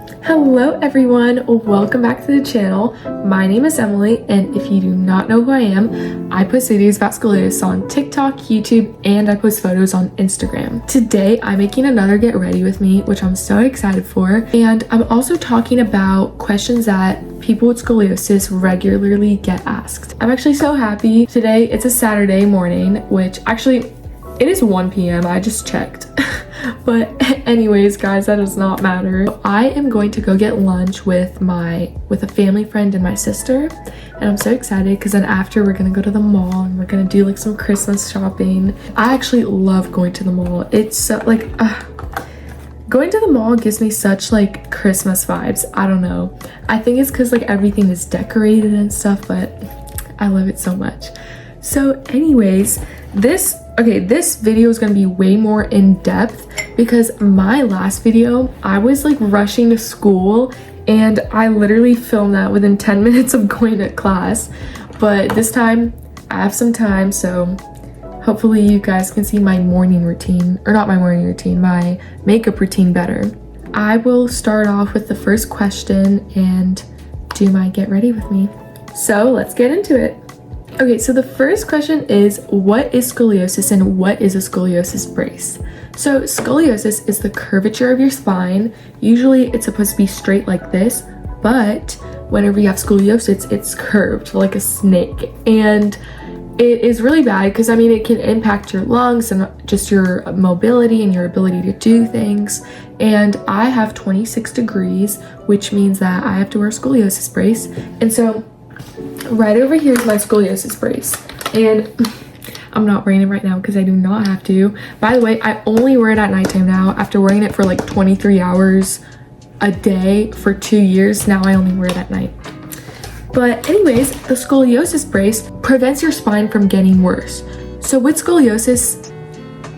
Hello everyone, welcome back to the channel. My name is Emily, and if you do not know who I am, I post videos about scoliosis on TikTok, YouTube, and I post photos on Instagram. Today I'm making another get ready with me, which I'm so excited for, and I'm also talking about questions that people with scoliosis regularly get asked. I'm actually so happy. Today it's a Saturday morning, which actually it is 1 p.m. I just checked. But anyways, guys, that does not matter. I am going to go get lunch with a family friend and my sister, and I'm so excited because then after we're gonna go to the mall and we're gonna do like some Christmas shopping. I actually love going to the mall. It's so like going to the mall gives me such like Christmas vibes. I don't know. I think it's because like everything is decorated and stuff, but I love it so much. So anyways, this video is going to be way more in depth because my last video, I was like rushing to school and I literally filmed that within 10 minutes of going to class. But this time I have some time, so hopefully you guys can see my morning routine, or not my morning routine, my makeup routine better. I will start off with the first question and do my get ready with me. So let's get into it. Okay, so the first question is, what is scoliosis and what is a scoliosis brace? So scoliosis is the curvature of your spine. Usually it's supposed to be straight like this, but whenever you have scoliosis, it's curved like a snake. And it is really bad because, I mean, it can impact your lungs and just your mobility and your ability to do things. And I have 26 degrees, which means that I have to wear a scoliosis brace. And so right over here is my scoliosis brace, and I'm not wearing it right now because I do not have to. By the way, I only wear it at nighttime now. After wearing it for like 23 hours a day for 2 years, now I only wear it at night. But anyways, the scoliosis brace prevents your spine from getting worse. So with scoliosis,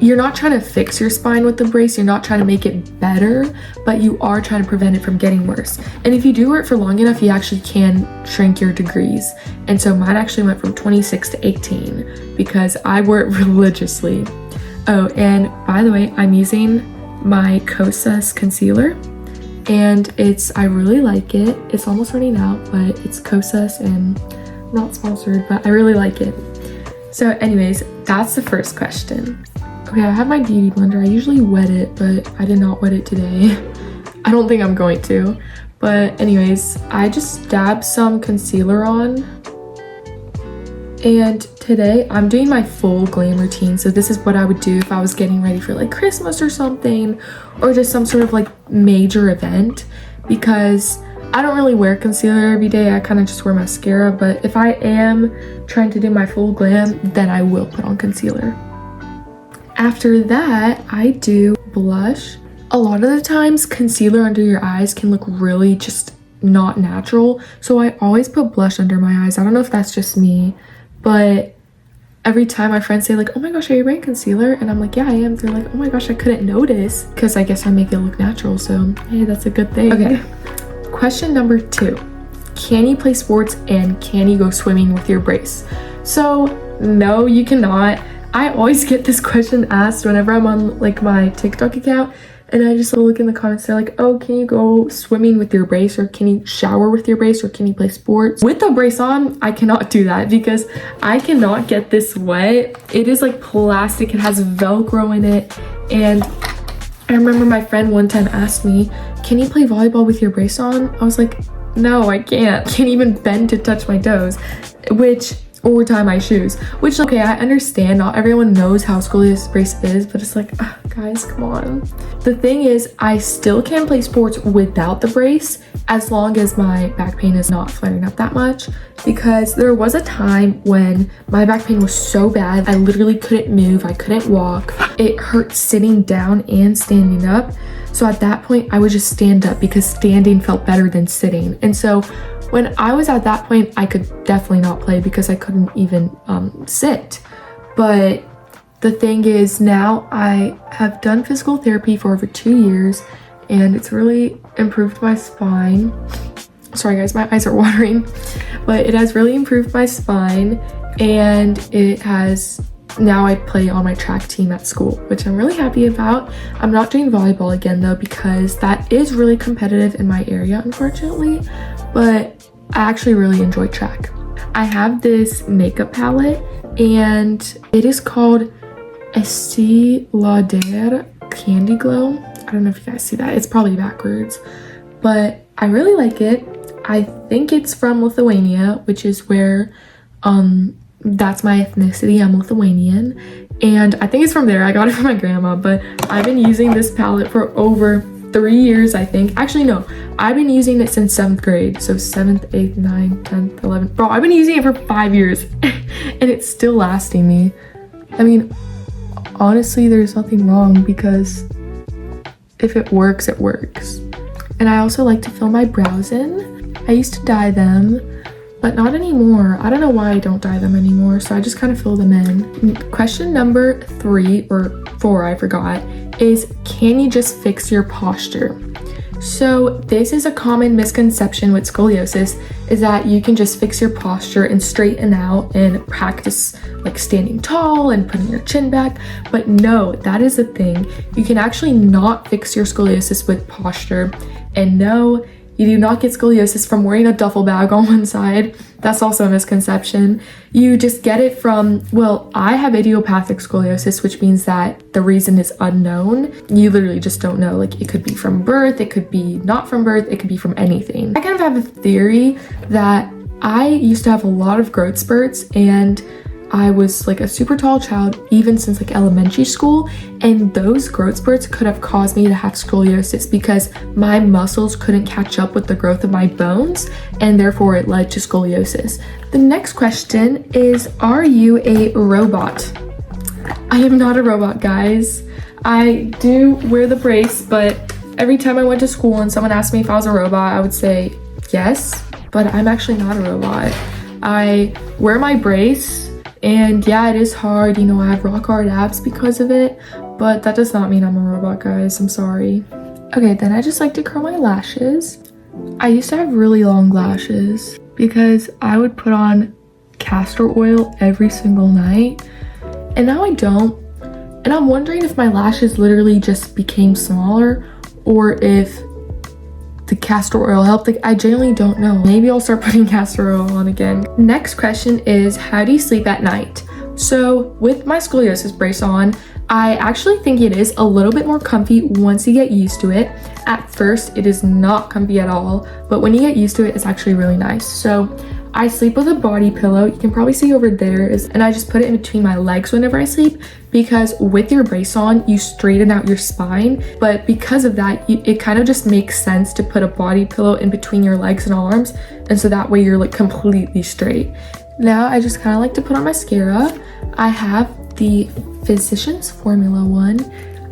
you're not trying to fix your spine with the brace, you're not trying to make it better, but you are trying to prevent it from getting worse. And if you do wear it for long enough, you actually can shrink your degrees. And so mine actually went from 26 to 18 because I wear it religiously. Oh, and by the way, I'm using my Scoliosis concealer, and I really like it. It's almost running out, but it's Scoliosis and not sponsored, but I really like it. So anyways, that's the first question. Okay, I have my beauty blender. I usually wet it, but I did not wet it today. I don't think I'm going to. But anyways, I just dabbed some concealer on. And today I'm doing my full glam routine. So this is what I would do if I was getting ready for like Christmas or something, or just some sort of like major event, because I don't really wear concealer every day. I kind of just wear mascara. But if I am trying to do my full glam, then I will put on concealer. After that, I do blush. A lot of the times, concealer under your eyes can look really just not natural. So I always put blush under my eyes. I don't know if that's just me, but every time my friends say like, oh my gosh, are you wearing concealer? And I'm like, yeah, I am. They're like, oh my gosh, I couldn't notice, because I guess I make it look natural. So hey, that's a good thing. Okay, question number 2. Can you play sports and can you go swimming with your brace? So no, you cannot. I always get this question asked whenever I'm on like my TikTok account, and I just look in the comments. They're like, oh, can you go swimming with your brace, or can you shower with your brace, or can you play sports with the brace on? I cannot do that because I cannot get this wet. It is like plastic. It has Velcro in it. And I remember my friend one time asked me, can you play volleyball with your brace on? I was like, no, I can't. Can't even bend to touch my toes, or tie my shoes, which, okay, I understand not everyone knows how scoliosis brace is, but it's like, guys, come on. The thing is, I still can play sports without the brace as long as my back pain is not flaring up that much, because there was a time when my back pain was so bad I literally couldn't move, I couldn't walk. It hurt sitting down and standing up. So at that point I would just stand up because standing felt better than sitting. And so when I was at that point, I could definitely not play because I couldn't even sit. But the thing is, now I have done physical therapy for over 2 years, and it's really improved my spine. Sorry guys, my eyes are watering. But it has really improved my spine, and it has now I play on my track team at school, which I'm really happy about. I'm not doing volleyball again though, because that is really competitive in my area, unfortunately, but I actually really enjoy track. I have this makeup palette and it is called Estee Lauder Candy Glow. I don't know if you guys see that. It's probably backwards, but I really like it. I think it's from Lithuania, which is where that's my ethnicity. I'm Lithuanian, and I think it's from there. I got it from my grandma, but I've been using this palette for over 3 years, I think. Actually, no, I've been using it since 7th grade. So 7th, 8th, 9th, 10th, 11th. Bro, I've been using it for 5 years and it's still lasting me. I mean, honestly, there's nothing wrong because if it works, it works. And I also like to fill my brows in. I used to dye them, but not anymore. I don't know why I don't dye them anymore, so I just kind of fill them in. Question number 3 or 4, I forgot, is can you just fix your posture? So this is a common misconception with scoliosis, is that you can just fix your posture and straighten out and practice like standing tall and putting your chin back. But no, that is a thing. You can actually not fix your scoliosis with posture. And no, you do not get scoliosis from wearing a duffel bag on one side. That's also a misconception. You just get it from, well, I have idiopathic scoliosis, which means that the reason is unknown. You literally just don't know. Like, it could be from birth, it could be not from birth, it could be from anything. I kind of have a theory that I used to have a lot of growth spurts, and I was like a super tall child even since like elementary school, and those growth spurts could have caused me to have scoliosis because my muscles couldn't catch up with the growth of my bones, and therefore it led to scoliosis. The next question is, are you a robot? I am not a robot, guys. I do wear the brace, but every time I went to school and someone asked me if I was a robot, I would say yes, but I'm actually not a robot. I wear my brace. And yeah, it is hard, you know, I have rock hard abs because of it, but that does not mean I'm a robot, guys. I'm sorry. Okay, then I just like to curl my lashes. I used to have really long lashes because I would put on castor oil every single night, and now I don't. And I'm wondering if my lashes literally just became smaller or if the castor oil helped. Like, I genuinely don't know. Maybe I'll start putting castor oil on again. Next question is, how do you sleep at night? So with my scoliosis brace on, I actually think it is a little bit more comfy once you get used to it. At first, it is not comfy at all, but when you get used to it, it's actually really nice. So I sleep with a body pillow. You can probably see over there, and I just put it in between my legs whenever I sleep, because with your brace on, you straighten out your spine. But because of that, it kind of just makes sense to put a body pillow in between your legs and arms. And so that way you're like completely straight. Now I just kind of like to put on mascara. I have the Physicians Formula one.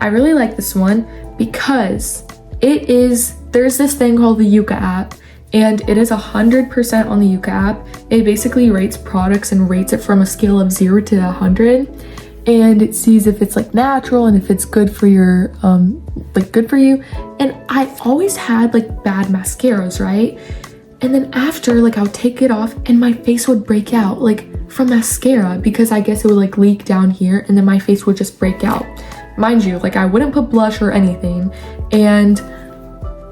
I really like this one because there's this thing called the Yuka app, and it is 100% on the Yuka app. It basically rates products and rates it from a scale of 0 to 100, and it sees if it's like natural and if it's good for your good for you. And I always had like bad mascaras, right? And then after, like, I would take it off and my face would break out like from mascara, because I guess it would like leak down here and then my face would just break out. Mind you, like, I wouldn't put blush or anything, and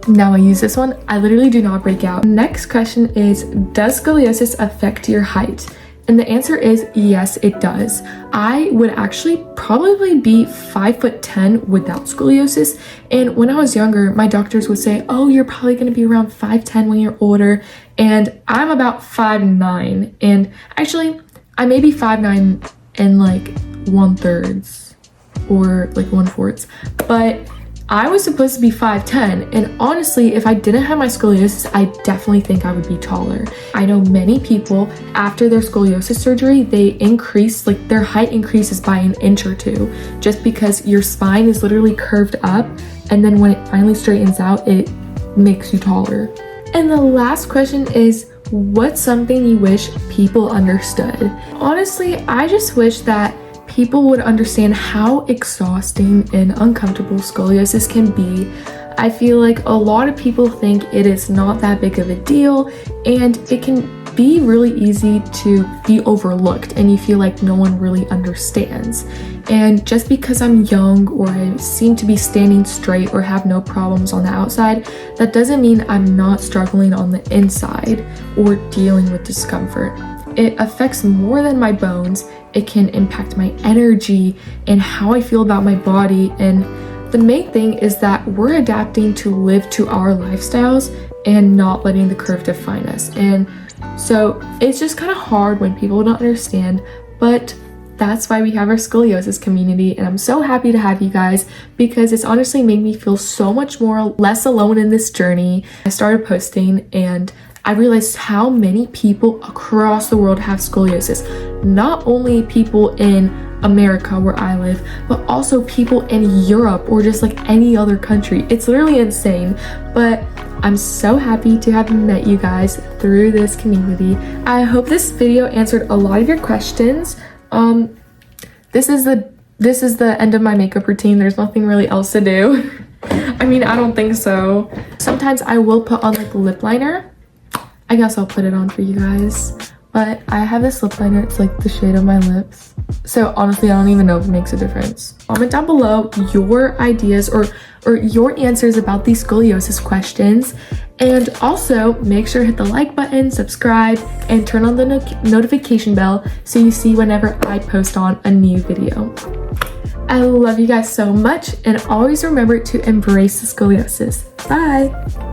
now I use this one. I literally do not break out. Next question is, does scoliosis affect your height? And the answer is yes, it does. I would actually probably be 5'10" without scoliosis. And when I was younger, my doctors would say, oh, you're probably gonna be around 5'10" when you're older. And I'm about 5'9". And actually, I may be 5'9" and like 1/3 or like 1/4. But I was supposed to be 5'10", and honestly, if I didn't have my scoliosis, I definitely think I would be taller. I know many people, after their scoliosis surgery, their height increases by an inch or 2, just because your spine is literally curved up, and then when it finally straightens out, it makes you taller. And the last question is, what's something you wish people understood? Honestly, I just wish that people would understand how exhausting and uncomfortable scoliosis can be. I feel like a lot of people think it is not that big of a deal, and it can be really easy to be overlooked and you feel like no one really understands. And just because I'm young or I seem to be standing straight or have no problems on the outside, that doesn't mean I'm not struggling on the inside or dealing with discomfort. It affects more than my bones. It can impact my energy and how I feel about my body. And the main thing is that we're adapting to live to our lifestyles and not letting the curve define us. And so it's just kind of hard when people don't understand, but that's why we have our scoliosis community, and I'm so happy to have you guys because it's honestly made me feel so much less alone in this journey. I started posting and I realized how many people across the world have scoliosis. Not only people in America where I live, but also people in Europe or just like any other country. It's literally insane, but I'm so happy to have met you guys through this community. I hope this video answered a lot of your questions. This is the end of my makeup routine. There's nothing really else to do. I mean, I don't think so. Sometimes I will put on like lip liner. I guess I'll put it on for you guys. But I have this lip liner. It's like the shade of my lips. So honestly, I don't even know if it makes a difference. Comment down below your ideas or your answers about these scoliosis questions. And also make sure to hit the like button, subscribe, and turn on the notification bell so you see whenever I post on a new video. I love you guys so much, and always remember to embrace the scoliosis. Bye!